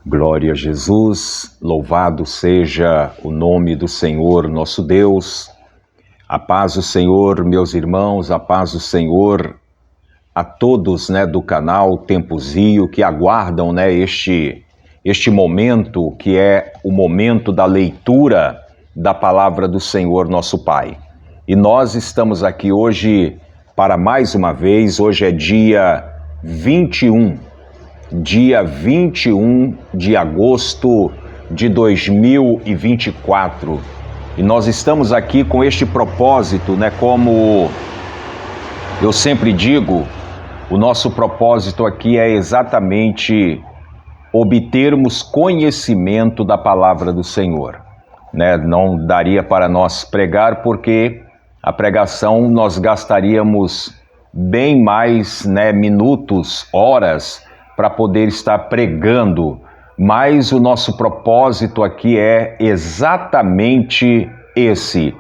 Glória a Jesus, louvado seja o nome do Senhor nosso Deus. A paz do Senhor, meus irmãos, a paz do Senhor a todos, do canal Tempos Rio que aguardam, este momento que é o momento da leitura da palavra do Senhor nosso Pai. E nós estamos aqui hoje para mais uma vez, hoje é dia 21 de agosto de 2024. E nós estamos aqui com este propósito, como eu sempre digo, o nosso propósito aqui é exatamente obtermos conhecimento da palavra do Senhor. Não daria para nós pregar, porque a pregação nós gastaríamos bem mais, minutos, horas, para poder estar pregando, mas o nosso propósito aqui é exatamente esse: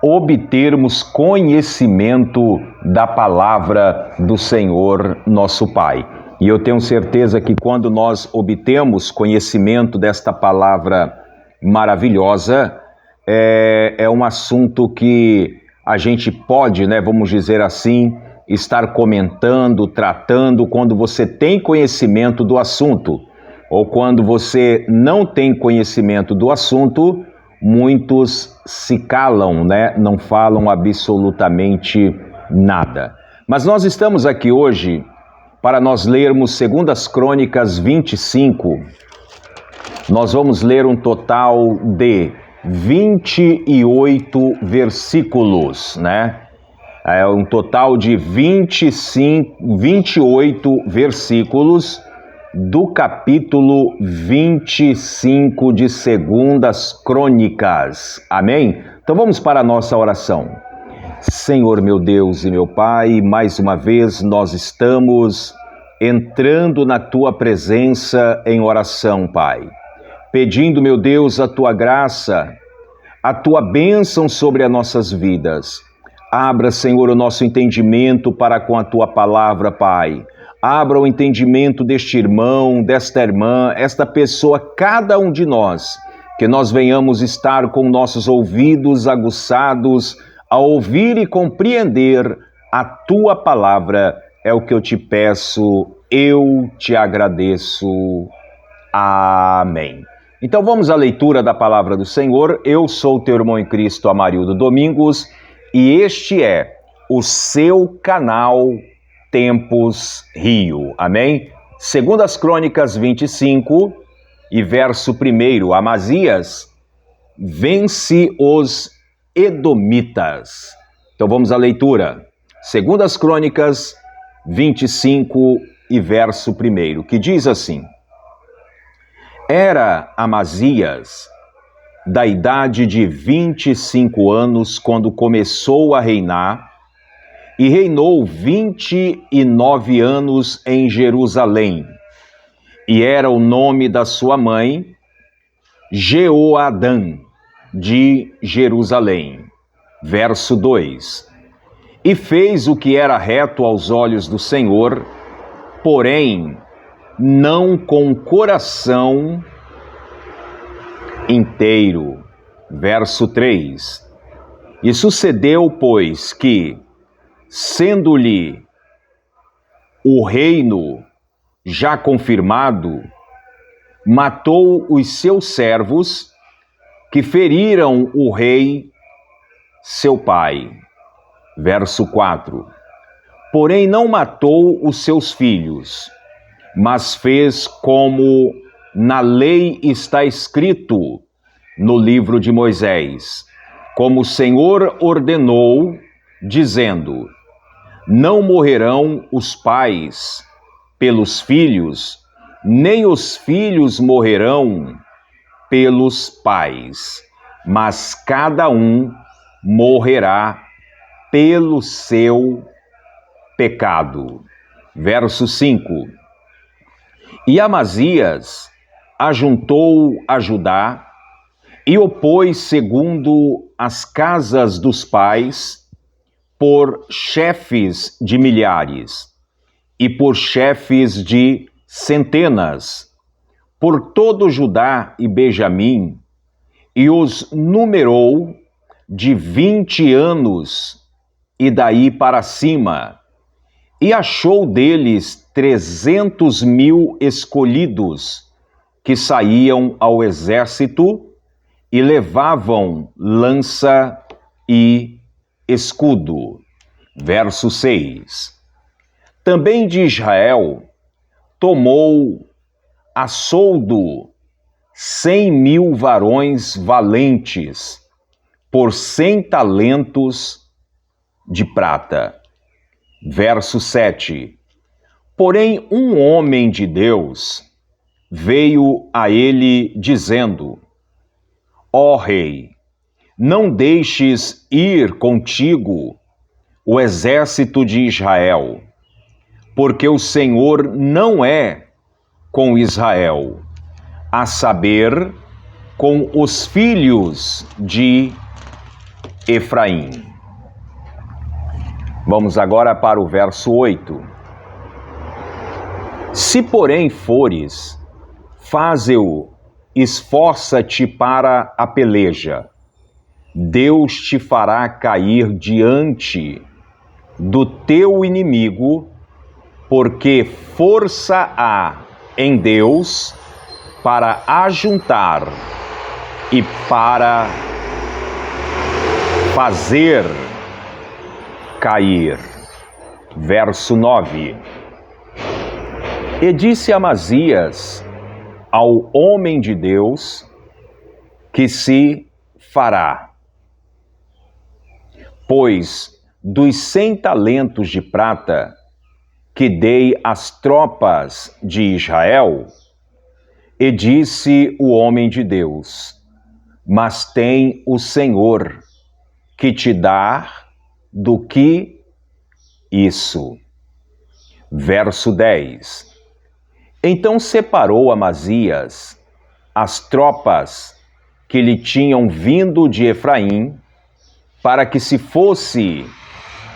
obtermos conhecimento da palavra do Senhor nosso Pai. E eu tenho certeza que quando nós obtemos conhecimento desta palavra maravilhosa, é um assunto que a gente pode, vamos dizer assim, estar comentando, tratando quando você tem conhecimento do assunto. Ou quando você não tem conhecimento do assunto, muitos se calam, não falam absolutamente nada. Mas nós estamos aqui hoje para nós lermos 2 Crônicas 25. Nós vamos ler um total de 28 versículos, É um total de 28 versículos do capítulo 25 de 2 Crônicas. Amém? Então vamos para a nossa oração. Senhor meu Deus e meu Pai, mais uma vez nós estamos entrando na Tua presença em oração, Pai. Pedindo, meu Deus, a Tua graça, a Tua bênção sobre as nossas vidas. Abra, Senhor, o nosso entendimento para com a Tua palavra, Pai. Abra o entendimento deste irmão, desta irmã, esta pessoa, cada um de nós, que nós venhamos estar com nossos ouvidos aguçados a ouvir e compreender a Tua palavra. É o que eu te peço, eu te agradeço. Amém. Então vamos à leitura da palavra do Senhor. Eu sou o teu irmão em Cristo, Amarildo Domingos, e este é o seu canal Tempos Rio. Amém? 2 Crônicas 25 e verso 1. Amazias vence os edomitas. Então vamos à leitura. 2 Crônicas 25 e verso 1, que diz assim: Era Amazias da idade de 25 anos quando começou a reinar, e reinou 29 anos em Jerusalém. E era o nome da sua mãe, Jeoadã, de Jerusalém. Verso 2. E fez o que era reto aos olhos do Senhor, porém não com o coração inteiro. Verso 3. E sucedeu, pois, que, sendo-lhe o reino já confirmado, matou os seus servos que feriram o rei, seu pai. Verso 4. Porém não matou os seus filhos, mas fez como na lei está escrito no livro de Moisés, como o Senhor ordenou, dizendo: Não morrerão os pais pelos filhos, nem os filhos morrerão pelos pais, mas cada um morrerá pelo seu pecado. Verso 5. E Amazias ajuntou a Judá e o pôs segundo as casas dos pais, por chefes de milhares e por chefes de centenas, por todo Judá e Benjamim, e os numerou de 20 anos e daí para cima, e achou deles 300.000 escolhidos, que saíam ao exército e levavam lança e escudo. Verso 6. Também de Israel tomou a soldo 100.000 varões valentes, por 100 talentos de prata. Verso 7. Porém, um homem de Deus veio a ele dizendo: Ó rei, não deixes ir contigo o exército de Israel, porque o Senhor não é com Israel, a saber, com os filhos de Efraim. Vamos agora para o verso 8. Se, porém, fores, faze-o, esforça-te para a peleja. Deus te fará cair diante do teu inimigo, porque força há em Deus para ajuntar e para fazer cair. Verso 9. E disse Amazias ao homem de Deus que se fará. Pois dos 100 talentos de prata que dei às tropas de Israel, e disse o homem de Deus: mas tem o Senhor que te dá do que isso. Verso 10. Então separou Amazias as tropas que lhe tinham vindo de Efraim, para que se fosse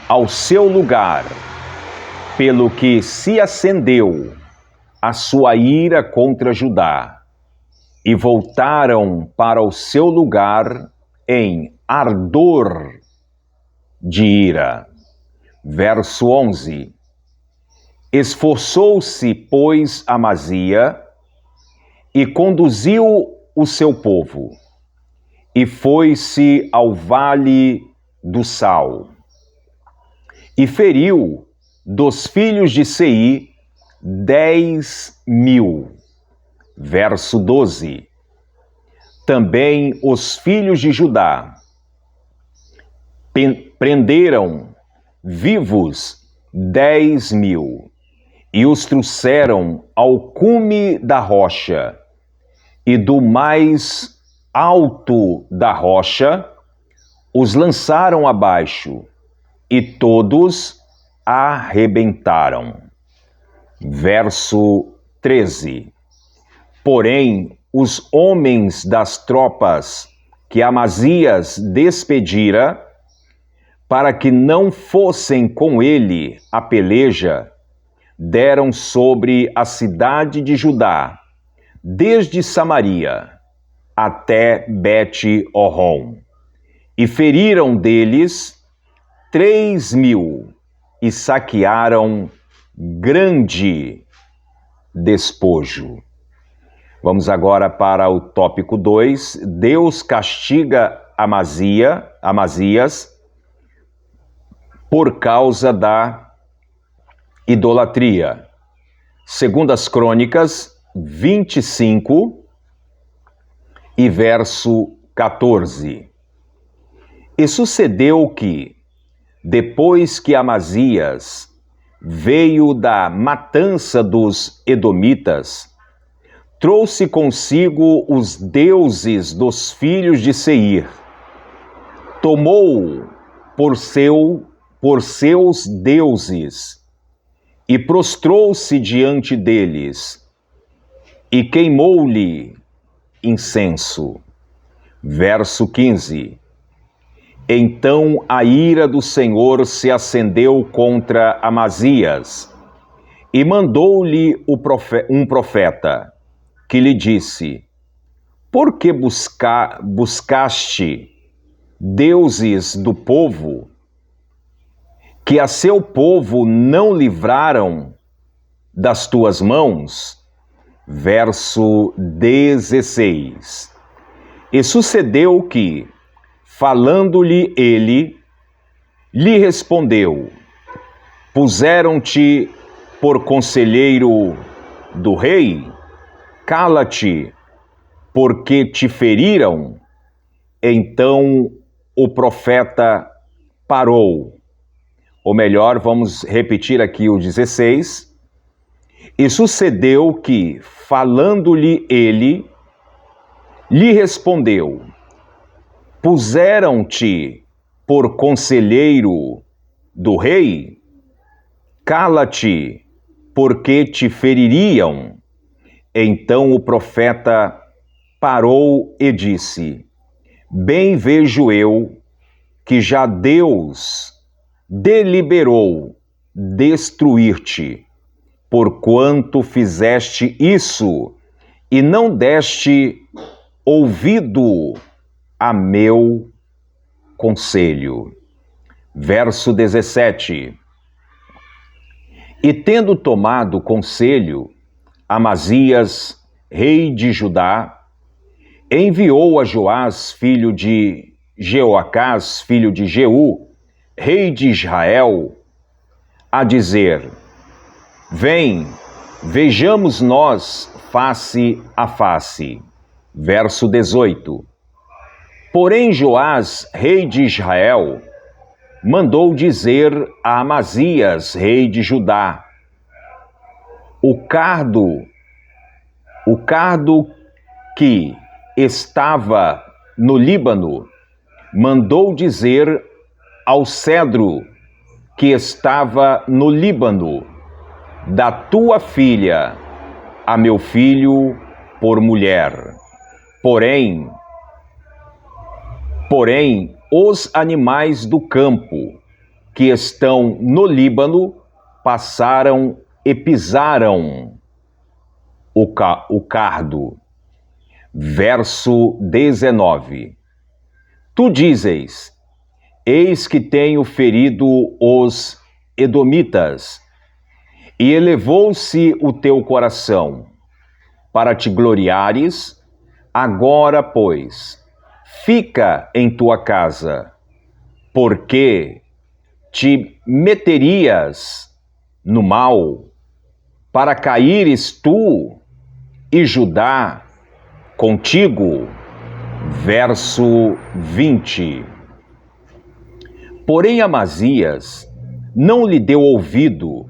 ao seu lugar, pelo que se acendeu a sua ira contra Judá, e voltaram para o seu lugar em ardor de ira. Verso 11. Esforçou-se, pois, Amazia, e conduziu o seu povo, e foi-se ao vale do Sal, e feriu dos filhos de Seir 10.000. Verso 12. Também os filhos de Judá prenderam vivos 10.000, e os trouxeram ao cume da rocha, e do mais alto da rocha os lançaram abaixo, e todos arrebentaram. Verso 13. Porém, os homens das tropas que Amazias despedira, para que não fossem com ele a peleja, deram sobre a cidade de Judá, desde Samaria até Bet-Horon, e feriram deles 3.000, e saquearam grande despojo. Vamos agora para o tópico 2. Deus castiga Amazias por causa da idolatria. Segundo as Crônicas 25 e verso 14. E sucedeu que, depois que Amazias veio da matança dos edomitas, trouxe consigo os deuses dos filhos de Seir, tomou por seus deuses, e prostrou-se diante deles, e queimou-lhe incenso. Verso 15. Então a ira do Senhor se acendeu contra Amazias, e mandou-lhe um profeta, que lhe disse: por que buscaste deuses do povo, que a seu povo não livraram das tuas mãos? Verso 16. E sucedeu que, falando-lhe ele, lhe respondeu: puseram-te por conselheiro do rei? Cala-te, porque te feriram. Então o profeta parou. Ou melhor, vamos repetir aqui o 16. E sucedeu que, falando-lhe ele, lhe respondeu: puseram-te por conselheiro do rei? Cala-te, porque te feririam. Então o profeta parou e disse: bem vejo eu que já Deus deliberou destruir-te, porquanto fizeste isso e não deste ouvido a meu conselho. Verso 17. E tendo tomado conselho, Amazias, rei de Judá, enviou a Joás, filho de Jeoacás, filho de Jeú, rei de Israel, a dizer: vem, vejamos nós face a face. Verso 18. Porém Joás, rei de Israel, mandou dizer a Amazias, rei de Judá: o cardo que estava no Líbano, mandou dizer ao cedro que estava no Líbano: da tua filha a meu filho por mulher. Porém, os animais do campo que estão no Líbano passaram e pisaram o cardo. Verso 19. Tu dizes: eis que tenho ferido os edomitas, e elevou-se o teu coração para te gloriares. Agora, pois, fica em tua casa, porque te meterias no mal, para caíres tu e Judá contigo. Verso 20. Porém Amazias não lhe deu ouvido,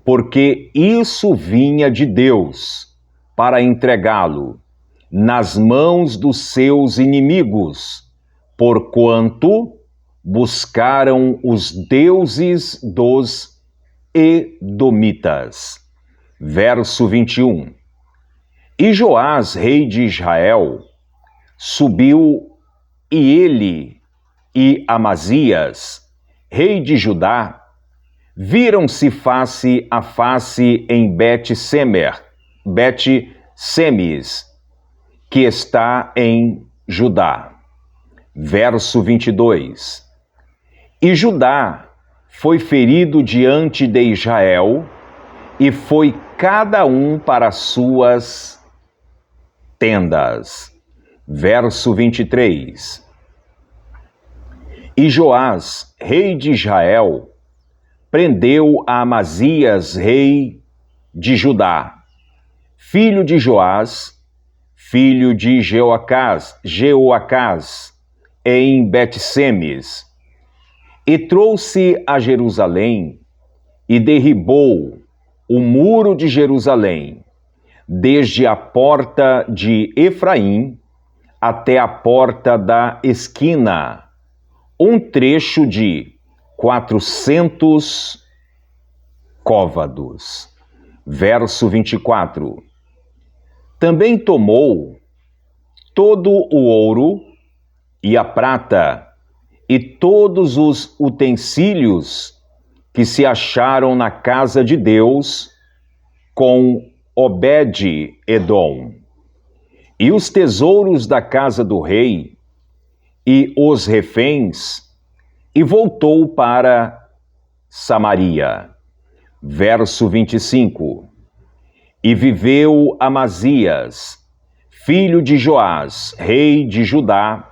porque isso vinha de Deus, para entregá-lo nas mãos dos seus inimigos, porquanto buscaram os deuses dos edomitas. Verso 21. E Joás, rei de Israel, subiu, e ele e Amazias, rei de Judá, viram-se face a face em Bet-Semes, que está em Judá. Verso 22. E Judá foi ferido diante de Israel, e foi cada um para suas tendas. Verso 23. E Joás, rei de Israel, prendeu a Amazias, rei de Judá, filho de Joás, filho de Jeoacás, em Bet-Semes, e trouxe a Jerusalém, e derribou o muro de Jerusalém, desde a porta de Efraim até a porta da esquina, um trecho de 400 côvados. Verso 24. Também tomou todo o ouro e a prata e todos os utensílios que se acharam na casa de Deus, com Obed-edom, e os tesouros da casa do rei, e os reféns, e voltou para Samaria. Verso 25. E viveu Amazias, filho de Joás, rei de Judá,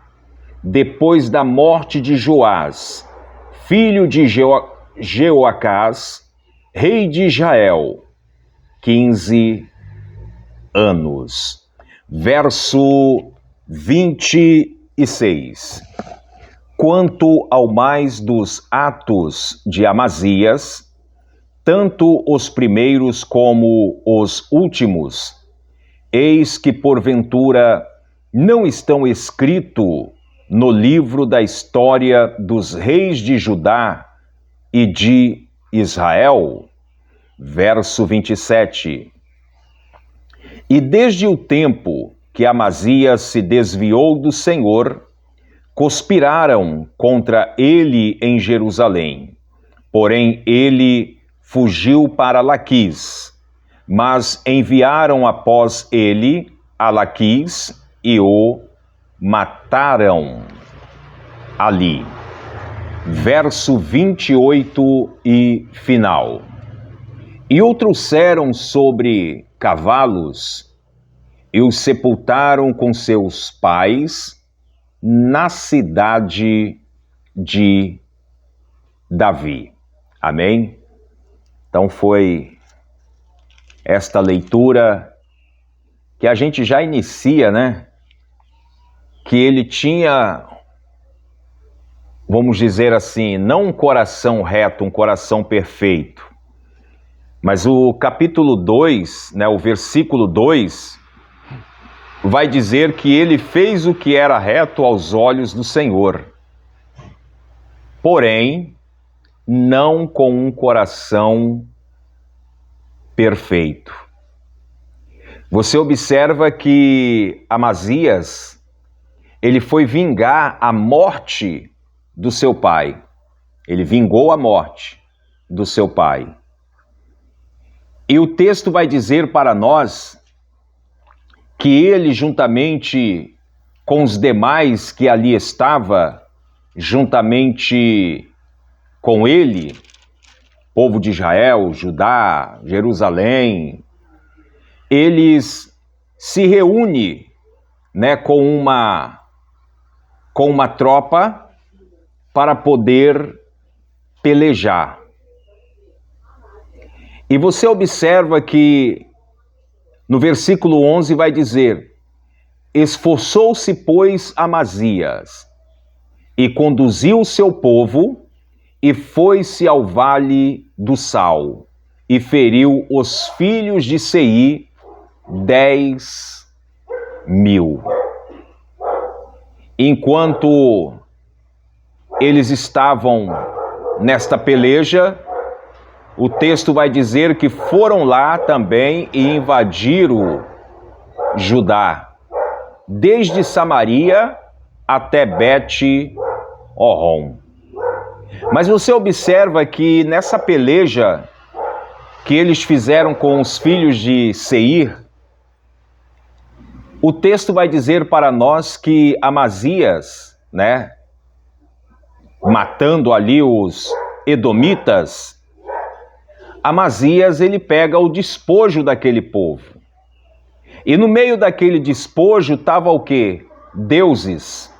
depois da morte de Joás, filho de Jeoacás, rei de Israel, 15 anos. Verso 26. Quanto ao mais dos atos de Amazias, tanto os primeiros como os últimos, eis que porventura não estão escritos no livro da história dos reis de Judá e de Israel? Verso 27. E desde o tempo que Amazias se desviou do Senhor, conspiraram contra ele em Jerusalém. Porém, ele fugiu para Laquis, mas enviaram após ele a Laquis e o mataram ali. Verso 28 e final. E o trouxeram sobre cavalos e o sepultaram com seus pais na cidade de Davi. Amém? Então foi esta leitura que a gente já inicia, né? Que ele tinha, vamos dizer assim, não um coração reto, um coração perfeito. Mas o capítulo 2, né, o versículo 2, vai dizer que ele fez o que era reto aos olhos do Senhor, porém, não com um coração perfeito. Você observa que Amazias, ele foi vingar a morte do seu pai. Ele vingou a morte do seu pai. E o texto vai dizer para nós que ele, juntamente com os demais que ali estava, juntamente com ele, povo de Israel, Judá, Jerusalém, eles se reúnem, né, com uma tropa para poder pelejar. E você observa que no versículo 11 vai dizer: esforçou-se, pois, Amazias, e conduziu o seu povo, e foi-se ao vale do Sal, e feriu os filhos de Seir 10.000. Enquanto eles estavam nesta peleja, o texto vai dizer que foram lá também e invadiram Judá, desde Samaria até Bet-Horon. Mas você observa que nessa peleja que eles fizeram com os filhos de Seir, o texto vai dizer para nós que Amazias, né, matando ali os edomitas, Amazias, ele pega o despojo daquele povo. E no meio daquele despojo estava o quê? Deuses.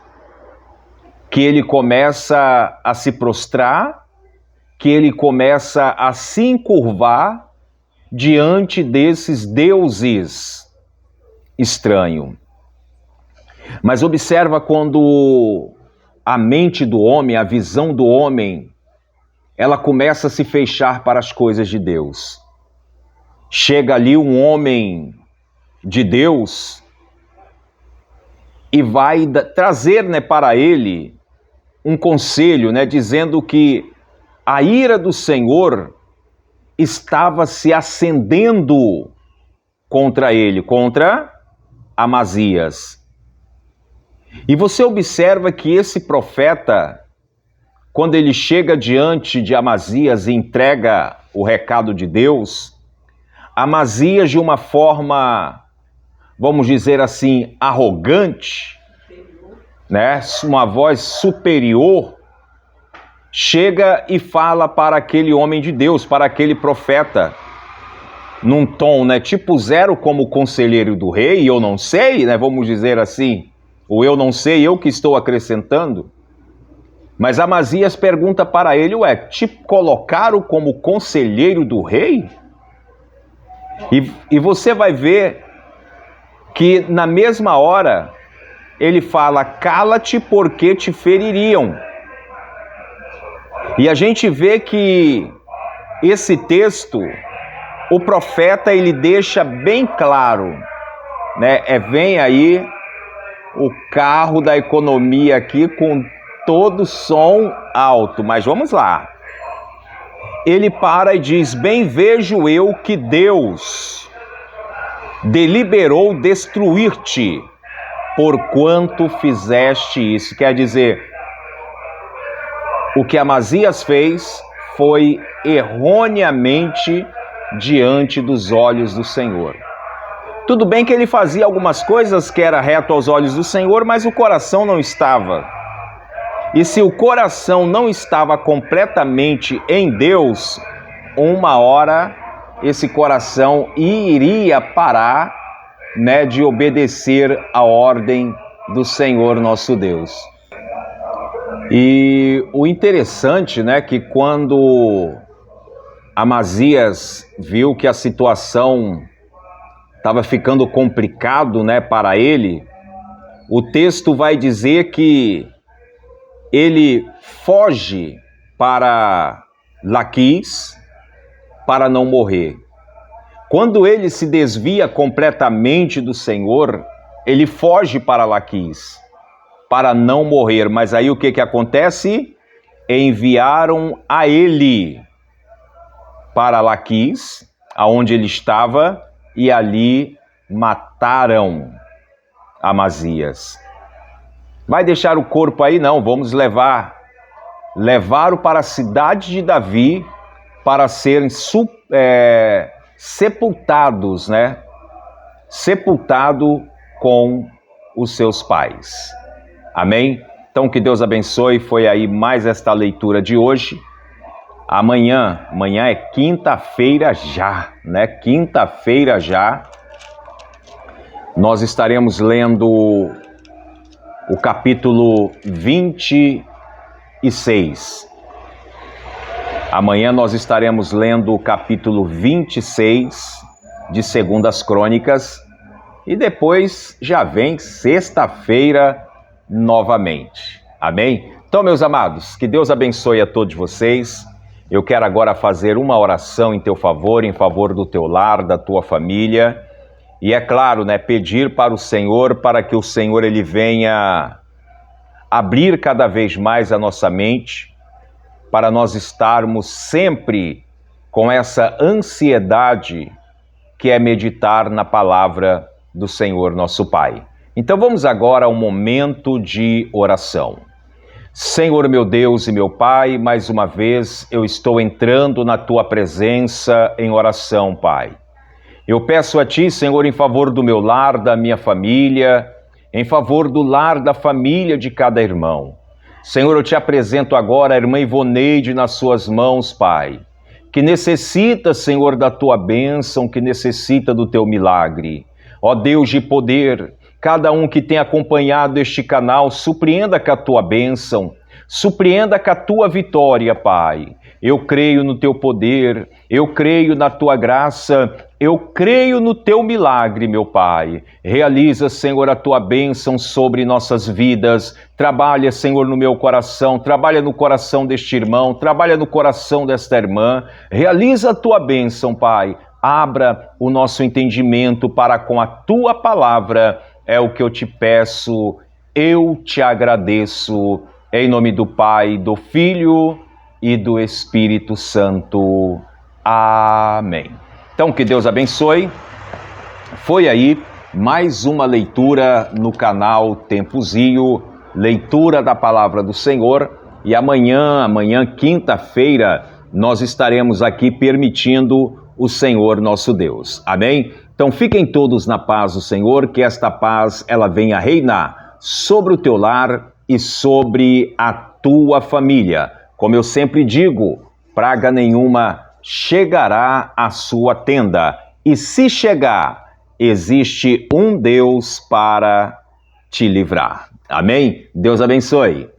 Que ele começa a se prostrar, que ele começa a se encurvar diante desses deuses estranhos. Mas observa quando a mente do homem, a visão do homem, ela começa a se fechar para as coisas de Deus. Chega ali um homem de Deus e vai trazer, né, para ele um conselho, né, dizendo que a ira do Senhor estava se acendendo contra ele, contra Amazias. E você observa que esse profeta, quando ele chega diante de Amazias e entrega o recado de Deus, Amazias, de uma forma, vamos dizer assim, arrogante, né? Uma voz superior, chega e fala para aquele homem de Deus, para aquele profeta, num tom, né, tipo zero, como conselheiro do rei, eu não sei, né, vamos dizer assim, o eu não sei, eu que estou acrescentando. Mas Amazias pergunta para ele, ué, te colocaram como conselheiro do rei? E você vai ver que na mesma hora ele fala, cala-te porque te feririam. E a gente vê que esse texto, o profeta, ele deixa bem claro, né? Vem aí o carro da economia aqui com todo som alto, mas vamos lá. Ele para e diz, bem vejo eu que Deus deliberou destruir-te, porquanto fizeste isso. Quer dizer, o que Amazias fez foi erroneamente diante dos olhos do Senhor. Tudo bem que ele fazia algumas coisas que era reto aos olhos do Senhor, mas o coração não estava. E se o coração não estava completamente em Deus, uma hora esse coração iria parar, né, de obedecer a ordem do Senhor nosso Deus. E o interessante, né, que quando Amazias viu que a situação estava ficando complicado, né, para ele, o texto vai dizer que ele foge para Laquis para não morrer. Quando ele se desvia completamente do Senhor, ele foge para Laquis para não morrer. Mas aí o que acontece? Enviaram a ele para Laquis, aonde ele estava, e ali mataram Amazias. Vai deixar o corpo aí? Não, vamos levar-o para a cidade de Davi para serem sepultados, né? Sepultado com os seus pais. Amém? Então que Deus abençoe. Foi aí mais esta leitura de hoje. Amanhã é quinta-feira já, né? Quinta-feira já. Nós estaremos lendo o capítulo 26. Amanhã nós estaremos lendo o capítulo 26 de 2 Crônicas. E depois já vem sexta-feira novamente. Amém? Então, meus amados, que Deus abençoe a todos vocês. Eu quero agora fazer uma oração em teu favor, em favor do teu lar, da tua família. E é claro, né, pedir para o Senhor, para que o Senhor ele venha abrir cada vez mais a nossa mente, para nós estarmos sempre com essa ansiedade que é meditar na palavra do Senhor nosso Pai. Então vamos agora ao momento de oração. Senhor meu Deus e meu Pai, mais uma vez eu estou entrando na Tua presença em oração, Pai. Eu peço a Ti, Senhor, em favor do meu lar, da minha família, em favor do lar da família de cada irmão. Senhor, eu Te apresento agora a irmã Ivoneide nas Suas mãos, Pai, que necessita, Senhor, da Tua bênção, que necessita do Teu milagre. Ó Deus de poder, cada um que tem acompanhado este canal, surpreenda com a Tua bênção, surpreenda com a Tua vitória, Pai. Eu creio no Teu poder, eu creio na Tua graça, eu creio no Teu milagre, meu Pai. Realiza, Senhor, a Tua bênção sobre nossas vidas. Trabalha, Senhor, no meu coração, trabalha no coração deste irmão, trabalha no coração desta irmã. Realiza a Tua bênção, Pai. Abra o nosso entendimento para com a Tua palavra. É o que eu Te peço, eu Te agradeço. Em nome do Pai, do Filho e do Espírito Santo. Amém. Então, que Deus abençoe. Foi aí mais uma leitura no canal Tempozinho, leitura da Palavra do Senhor. E amanhã, quinta-feira, nós estaremos aqui permitindo o Senhor nosso Deus. Amém? Então fiquem todos na paz do Senhor, que esta paz ela venha reinar sobre o teu lar e sobre a tua família. Como eu sempre digo, praga nenhuma chegará à sua tenda. E se chegar, existe um Deus para te livrar. Amém? Deus abençoe.